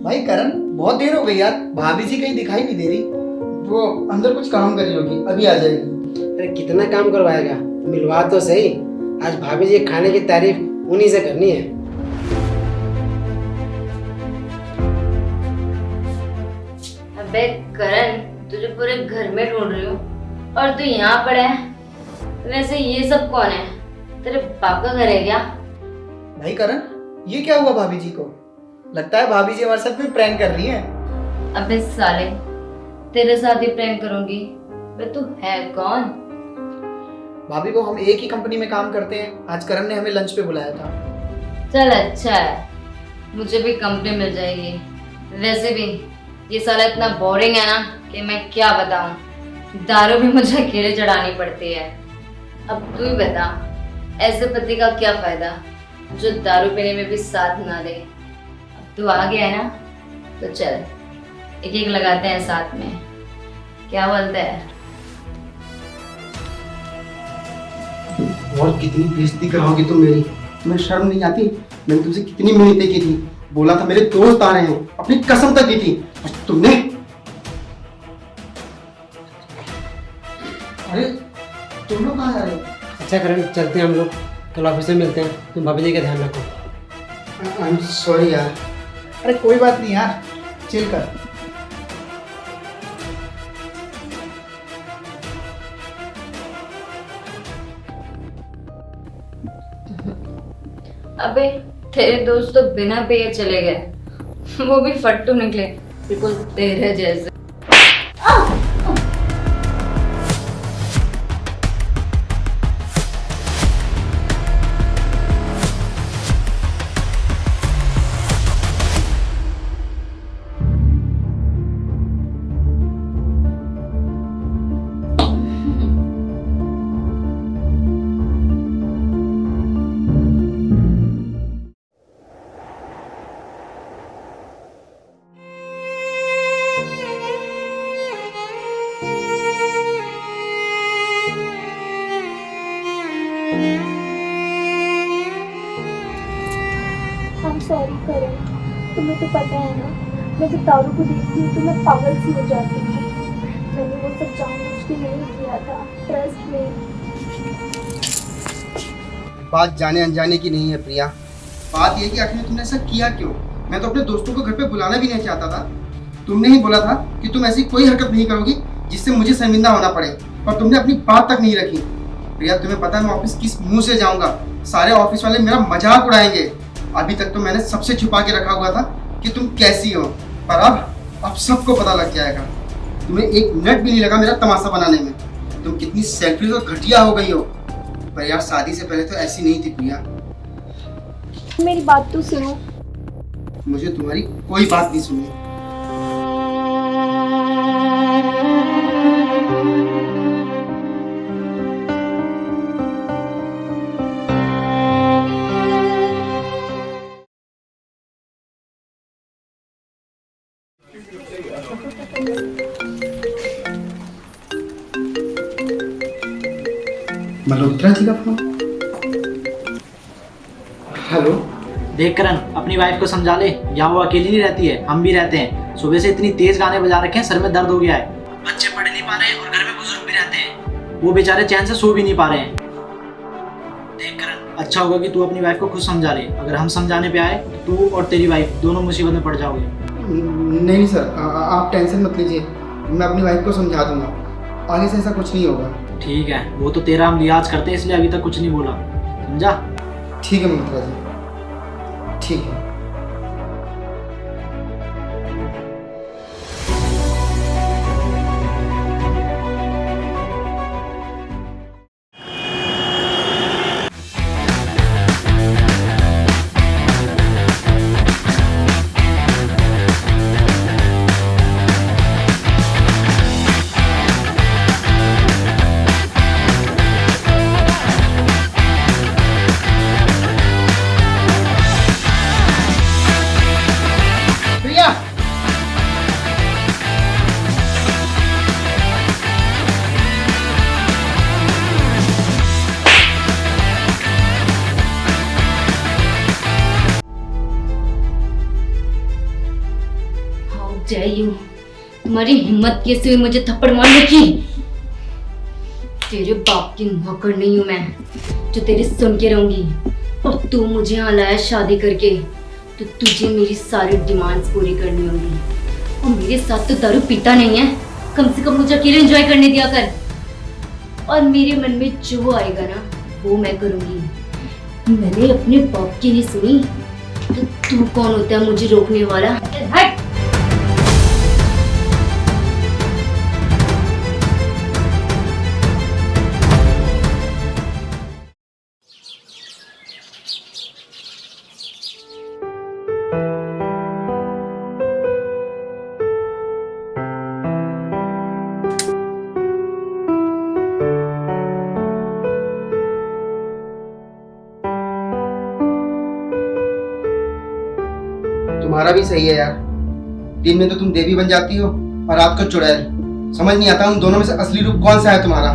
भाई करण, बहुत देर हो गई यार, भाभी जी कहीं दिखाई नहीं दे रही। वो अंदर कुछ काम कर रही होगी, अभी आ जाएगी। अरे कितना काम करवाएगा, मिलवा तो सही। आज भाभी जी खाने की तारीफ उन्हीं से करनी है। अबे करण, तुझे पूरे घर में ढूंढ रही हूँ और तू यहाँ पड़ा है। वैसे ये सब कौन है? तेरे बाप का घर है क्या? भाई करण, ये क्या हुआ भाभी जी को? लगता है भाभी जी हमारे साथ में प्रैंक कर रही हैं। अबे साले, तेरे साथ ही प्रैंक करूंगी? बे तू है कौन? भाभी को हम एक ही कंपनी में काम करते हैं। आज करण ने हमें लंच पे बुलाया था। चल अच्छा है, मुझे भी कंपनी मिल जाएगी। वैसे भी ये साला इतना बोरिंग है ना कि मैं क्या बताऊं। दारू भी मुझे अकेले चढ़ानी पड़ती है। अब तू ही बता, ऐसे पति का क्या फायदा जो दारू पीने में भी साथ ना दे। अब तू आ गया है ना, तो चल एक एक लगाते हैं साथ में। क्या बोलता है? और कितनी बेइज्जती कराओगी तुम मेरी? तुम्हें शर्म नहीं आती? मैंने तुमसे कितनी मिन्नतें की थी, बोला था मेरे दोस्त आ रहे हैं, अपनी कसम तक दी थी, और तुमने। अरे तुम लोग कहाँ जा रहे हो? अच्छा करण, चलते हैं हम लोग, कल ऑफिस में मिलते हैं। तुम भाभी जी का ध्यान रखो। आई एम सॉरी यार। अरे कोई बात नहीं यार, चिल कर। अबे तेरे दोस्त तो बिना पिए चले गए, वो भी फट्टू निकले, बिल्कुल तेरे जैसे। I'm sorry करण, तुम्हें तो पता है ना, मैं जब दारू को देखती हूँ तो मैं पागल सी हो जाती हूँ। मैंने वो सब जानबूझ के नहीं किया था, ट्रस्ट में। बात जाने अनजाने की नहीं है प्रिया, बात यह है कि आखिर तुमने ऐसा किया क्यों? मैं तो अपने दोस्तों को घर पे बुलाना भी नहीं चाहता था। तुमने ही बोला था कि तुम ऐसी कोई हरकत नहीं करोगी जिससे मुझे शर्मिंदा होना पड़े, और तुमने अपनी बात तक नहीं रखी। प्रिया, तुम्हें पता है मैं ऑफिस किस मुंह से जाऊंगा? सारे ऑफिस वाले मेरा मजाक उड़ाएंगे। अभी तक तो मैंने सबसे छुपा के रखा हुआ था कि तुम कैसी हो, पर अब सबको पता लग जाएगा। तुम्हें एक मिनट भी नहीं लगा मेरा तमाशा बनाने में। तुम कितनी सेल्फिश और घटिया हो गई हो। पर यार, शादी से पहले तो ऐसी नहीं थी प्रिया। मेरी बात तो सुनो। मुझे तुम्हारी कोई बात नहीं सुननी। मल्होत्रा जी का फोन। हेलो। देख करण, अपनी वाइफ को समझा ले, यहाँ वो अकेली नहीं रहती है, हम भी रहते हैं। सुबह से इतनी तेज गाने बजा रखे हैं, सर में दर्द हो गया है। बच्चे पढ़ नहीं पा रहे हैं और घर में बुजुर्ग भी रहते हैं, वो बेचारे चैन से सो भी नहीं पा रहे हैं। देख करण, अच्छा होगा कि तू अपनी वाइफ को खुद समझा ले। अगर हम समझाने पे आए तो तू और तेरी वाइफ दोनों मुसीबत में पड़ जाओगे। नहीं सर, आप टेंशन मत लीजिए, मैं अपनी वाइफ को समझा दूंगा। आगे से ऐसा कुछ नहीं होगा। ठीक है, वो तो तेरा हम लिहाज करते हैं, इसलिए अभी तक कुछ नहीं बोला, समझा? ठीक है मल्होत्रा जी, ठीक है। dare you? तुम्हारी हिम्मत कैसे हुई मुझे थप्पड़ मारने की? तेरे बाप की नौकर नहीं हूं मैं जो तेरी सुन के रहूंगी। और तू मुझे यहाँ लाया शादी करके तो तुझे मेरी सारी डिमांड्स पूरी करनी होगी। और मेरे साथ तो दारू पीता नहीं है, कम से कम मुझे अकेले एंजॉय करने दिया कर। और मेरे मन में जो आएगा ना वो मैं करूंगी। मैंने अपने बाप की नहीं सुनी तो तू कौन होता है मुझे रोकने वाला? हट! तुम्हारा भी सही है यार। दिन में तो तुम देवी बन जाती हो और रात को चुड़ैल। समझ नहीं आता उन दोनों में से असली रूप कौन सा है तुम्हारा।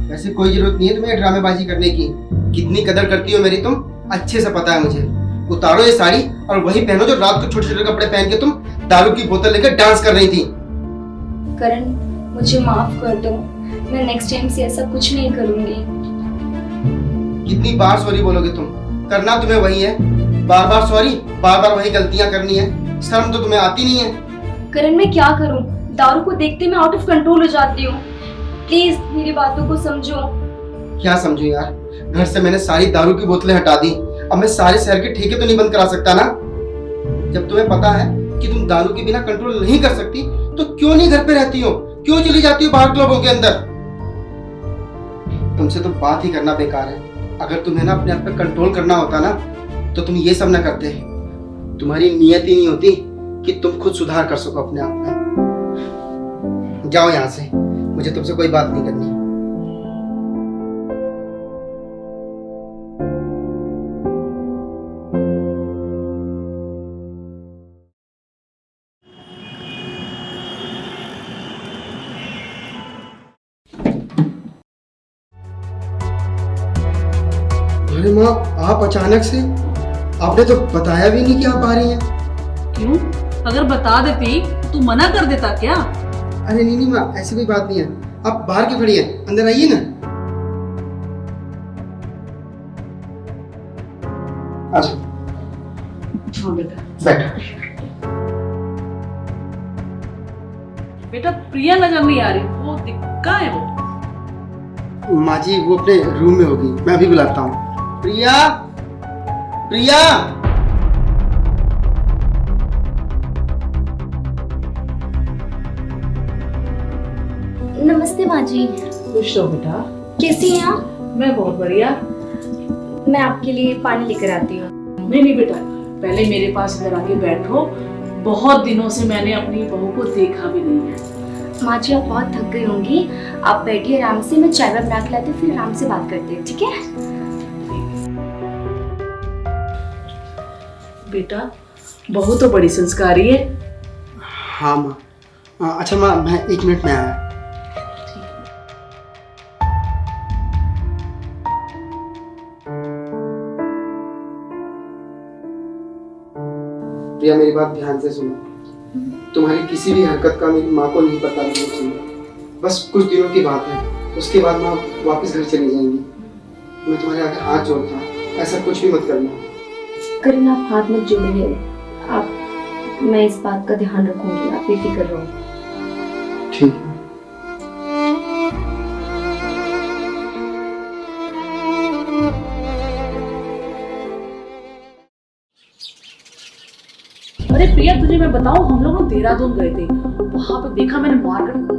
वैसे कोई जरूरत नहीं है तुम्हें ड्रामेबाजी करने की। कितनी कदर करती हो मेरी तुम अच्छे से पता है मुझे। उतारो ये साड़ी और वही पहनो जो रात को छोटे छोटे कपड़े पहन के तुम दारू की बोतल लेकर डांस कर रही थी। करण, मुझे माफ कर दो। मैं नेक्स्ट टाइम से ऐसा कुछ नहीं करूंगी। कितनी बार सॉरी बोलोगे तुम? करना तुम्हें वही है, बार बार सॉरी, बार बार वही गलतियां करनी है। शर्म तो तुम्हें आती नहीं है। करण, मैं क्या करूं? दारू को देखते मैं आउट ऑफ कंट्रोल हो जाती हूँ। प्लीज मेरी बातों को समझो। क्या समझू यार, घर से मैंने सारी दारू की बोतलें हटा दी। अब मैं सारे शहर के ठेके तो नहीं बंद करा सकता ना। जब तुम्हें पता है कि तुम दारू के बिना कंट्रोल नहीं कर सकती तो क्यों नहीं घर पे रहती हो? क्यों चली जाती हो बाहर क्लबों के अंदर? तुमसे तो बात ही करना बेकार है। अगर तुम्हें ना अपने आप पे कंट्रोल करना होता ना तो तुम ये सब ना करते। तुम्हारी नियत ही नहीं होती कि तुम खुद सुधार कर सको अपने आप में। जाओ यहाँ से, मुझे तुमसे कोई बात नहीं करनी। अरे माँ, आप अचानक से? आपने तो बताया भी नहीं कि आप आ रही हैं। क्यों? अगर बता देती तो मना कर देता क्या? अरे नहीं माँ, ऐसी कोई बात नहीं है। आप बाहर क्यों खड़ी हैं? अंदर आइए ना। अच्छा हाँ बेटा। बैठो। बेटा प्रिया नजर नहीं आ रही, वो कहाँ है वो? माँ जी वो अपने रूम में होगी, मैं अभी बुलाता हूँ। प्रिया, प्रिया। नमस्ते माँ जी। खुश रहो बेटा। कैसी हैं आप? मैं बहुत बढ़िया। मैं आपके लिए पानी लेकर आती हूँ। नहीं बेटा, पहले मेरे पास इधर आके बैठो। बहुत दिनों से मैंने अपनी बहू को देखा भी नहीं है। माँ जी आप बहुत थक गई होंगी, आप बैठिए आराम से। मैं चाय बना के लाती हूँ, फिर आराम से बात करते हैं, ठीक है? बेटा बहू तो बड़ी संस्कारी है। हाँ माँ। अच्छा माँ, मैं 1 मिनट में आया। प्रिया मेरी बात ध्यान से सुनो। तुम्हारी किसी भी हरकत का मेरी माँ को नहीं पता लगना चाहिए। बस कुछ दिनों की बात है, उसके बाद माँ वापस घर चली जाएंगी। मैं तुम्हारे आगे हाथ जोड़ता हूँ, ऐसा कुछ भी मत करना। करण आप हाथ मत जोड़िए। आप, मैं इस बात का ध्यान रखूंगी, आप बेफिक्र रहो। ठीक है। अरे प्रिया तुझे मैं बताऊं, हम लोग देहरादून गए थे। वहां पे देखा मैंने मार्केट।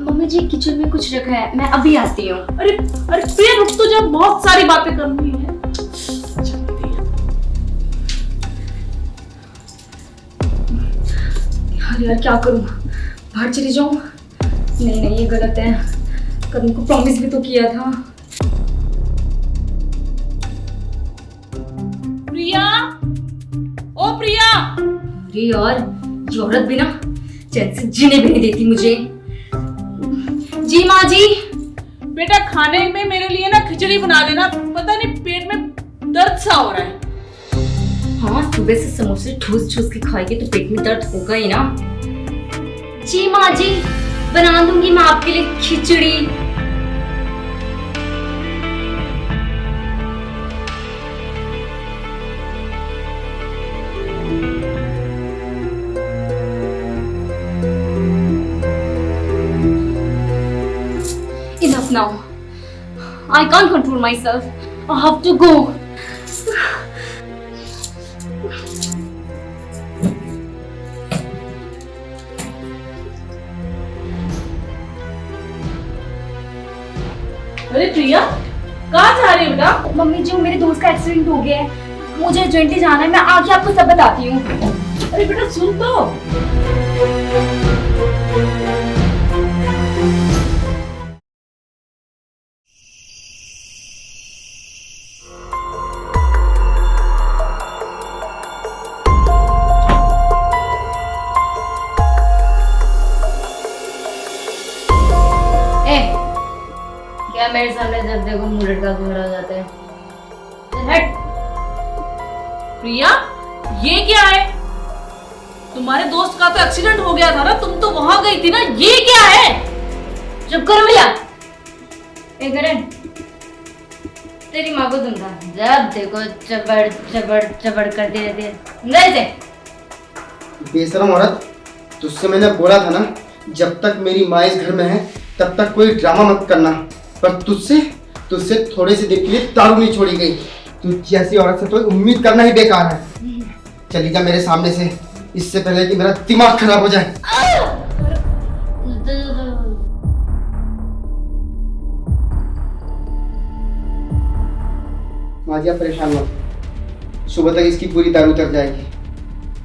मम्मी जी किचन में कुछ रखा है, मैं अभी आती हूँ। अरे प्रिया रुक तो जा, बहुत सारी बातें करनी है। अरे यार क्या करूँ, बाहर चली जाऊँ? नहीं ये गलत है। करण को प्रॉमिस भी तो किया था। प्रिया अरे यार, ये औरत भी ना चैन से जीने भी नहीं देती मुझे। जी माँ जी। बेटा खाने में मेरे लिए ना खिचड़ी बना देना, पता नहीं पेट में दर्द सा हो रहा है। हाँ, सुबह से समोसे ठूस ठूस के खाएगी तो पेट में दर्द होगा ही ना। जी माँ जी, बना दूंगी मैं आपके लिए खिचड़ी। Enough now. I can't control myself. I have to go. अरे प्रिया, कहाँ जा रही हो बेटा? मम्मी जी, मेरे दोस्त का एक्सीडेंट हो गया है, मुझे अर्जेंटली जाना है, मैं आके आपको सब बताती हूँ। अरे बेटा सुन तो। ए, क्या मेरे सामने जब देखो मुंह लटका के खड़ा हो जाते हैं? चल हट। प्रिया, ये क्या है? तुम्हारे दोस्त का तो एक्सीडेंट हो गया था ना, तुम तो वहां गई थी ना, ये क्या है? चुप करो भैया। ए करण, तेरी माँ को तुम था, जब देखो चबड़ चबड़ चबड़ करती रहती है। गए थे बेशरम औरत, तुझसे मैंने बोला था ना, जब तक मेरी माँ इस घर में है तब तक कोई ड्रामा मत करना। पर तुझसे थोड़े से देर के लिए दारू नहीं छोड़ी गई। तू जैसी औरत से तो उम्मीद करना ही बेकार है। चली जा मेरे सामने से, इससे पहले कि मेरा दिमाग खराब हो जाए। माँ जी आप परेशान मत, सुबह तक इसकी पूरी दारू उतर जाएगी,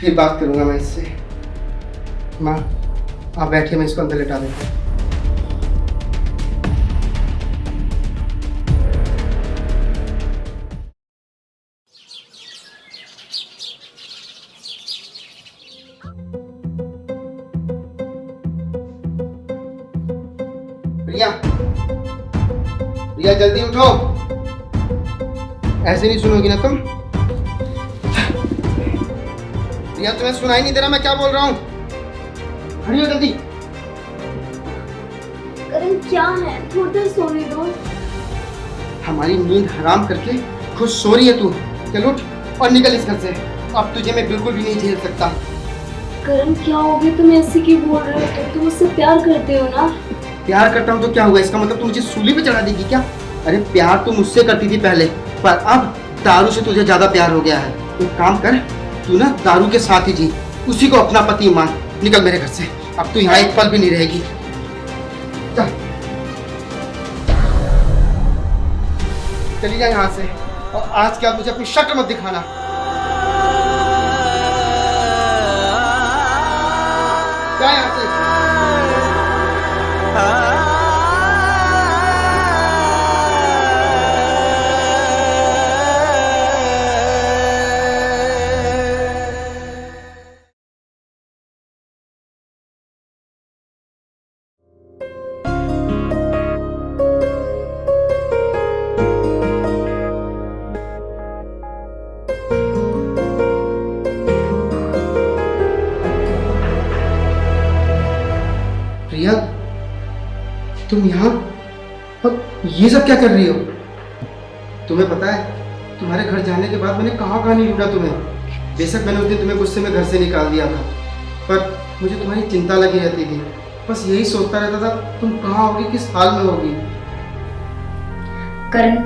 फिर बात करूंगा मैं इससे। माँ आप बैठिए, मैं इसको अंदर लेटा देता हूँ। प्रिया, प्रिया जल्दी उठो, ऐसे नहीं सुनोगी ना तुम। प्रिया तुम्हें सुनाई नहीं दे रहा मैं क्या बोल रहा हूँ? खड़ी हो जल्दी। करण क्या है, थोड़ी देर सोने दो। हमारी नींद हराम करके खुद सो रही है तू। चल उठ और निकल इस घर से, अब तुझे मैं बिल्कुल भी नहीं झेल सकता। करण क्या हो गया, तुम ऐसे क्यों बोल रहे हो? तुम मुझसे प्यार करते हो ना? प्यार करता हूँ तो क्या हुआ? इसका मतलब तू मुझे सूली पे चढ़ा देगी क्या? अरे प्यार तू मुझसे करती थी पहले, पर अब दारू से तुझे ज्यादा प्यार हो गया है। एक काम कर, तू ना दारू के साथ ही जी, उसी को अपना पति मान। निकल मेरे घर से, अब तू यहाँ एक पल भी नहीं रहेगी। चल चली जा यहाँ से, और आज के बाद मुझे अपनी शक्ल मत दिखाना। जा यहाँ से। प्रिया तुम यहाँ, और ये सब क्या कर रही हो? तुम्हें पता है तुम्हारे घर जाने के बाद मैंने कहाँ कहाँ नहीं ढूंढा तुम्हें। बेशक मैंने उस दिन तुम्हें गुस्से में घर से निकाल दिया था, पर मुझे तुम्हारी चिंता लगी रहती थी। बस यही सोचता रहता था तुम कहाँ होगी, किस हाल में होगी। करण,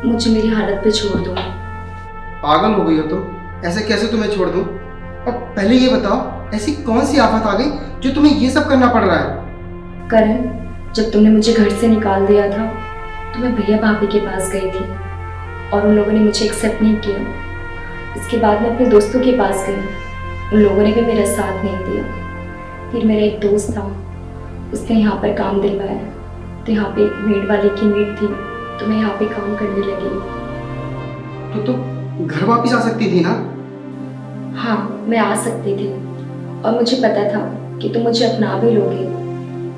मुझे मेरी हालत पे छोड़ दो। पागल हो गई हो तुम? ऐसे कैसे तुम्हें छोड़ दूं? और पहले ये बताओ ऐसी कौन सी आफत आ गई जो तुम्हें ये सब करना पड़ रहा है? करण, जब तुमने मुझे घर से निकाल दिया था तो मैं भैया भाभी के पास गई थी और उन लोगों ने मुझे एक्सेप्ट नहीं किया। इसके बाद मैं अपने दोस्तों के पास गई, उन लोगों ने भी मेरा साथ नहीं दिया। फिर मेरा एक दोस्त था, उसने यहाँ पर काम दिलवाया, तो यहाँ पे एक मेड वाले की नीड थी, तो मैं यहाँ पे काम करने लगी। तो तुम घर वापस आ सकती थी ना? हाँ, मैं आ सकती थी, और मुझे पता था कि तुम मुझे अपना भी लोगे,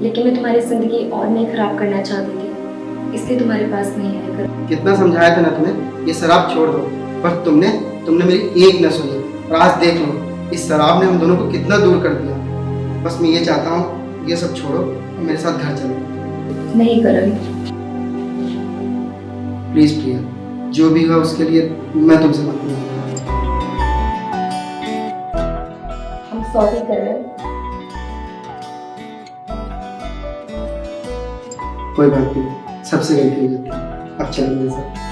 लेकिन मैं तुम्हारी ज़िंदगी और नहीं खराब करना चाहती थी, इसलिए तुम्हारे पास नहीं आया कर। कितना समझाया था ना तुम्हें, ये शराब छोड़ दो, पर तुमने मेरी एक न सुनी। और आज देख लो, इस शराब ने हम दोनों को कितना दूर कर दिया। बस मैं ये चाहता हूँ ये सब छोड़ो और मेरे साथ घर चलो। नहीं करण, प्लीज प्रिया, जो भी हुआ उसके लिए मैं तुमसे माफी मांगता हूँ। I'm sorry करण। कोई बात नहीं, सबसे गलती हो जाती है। अब चलो मेरे साथ।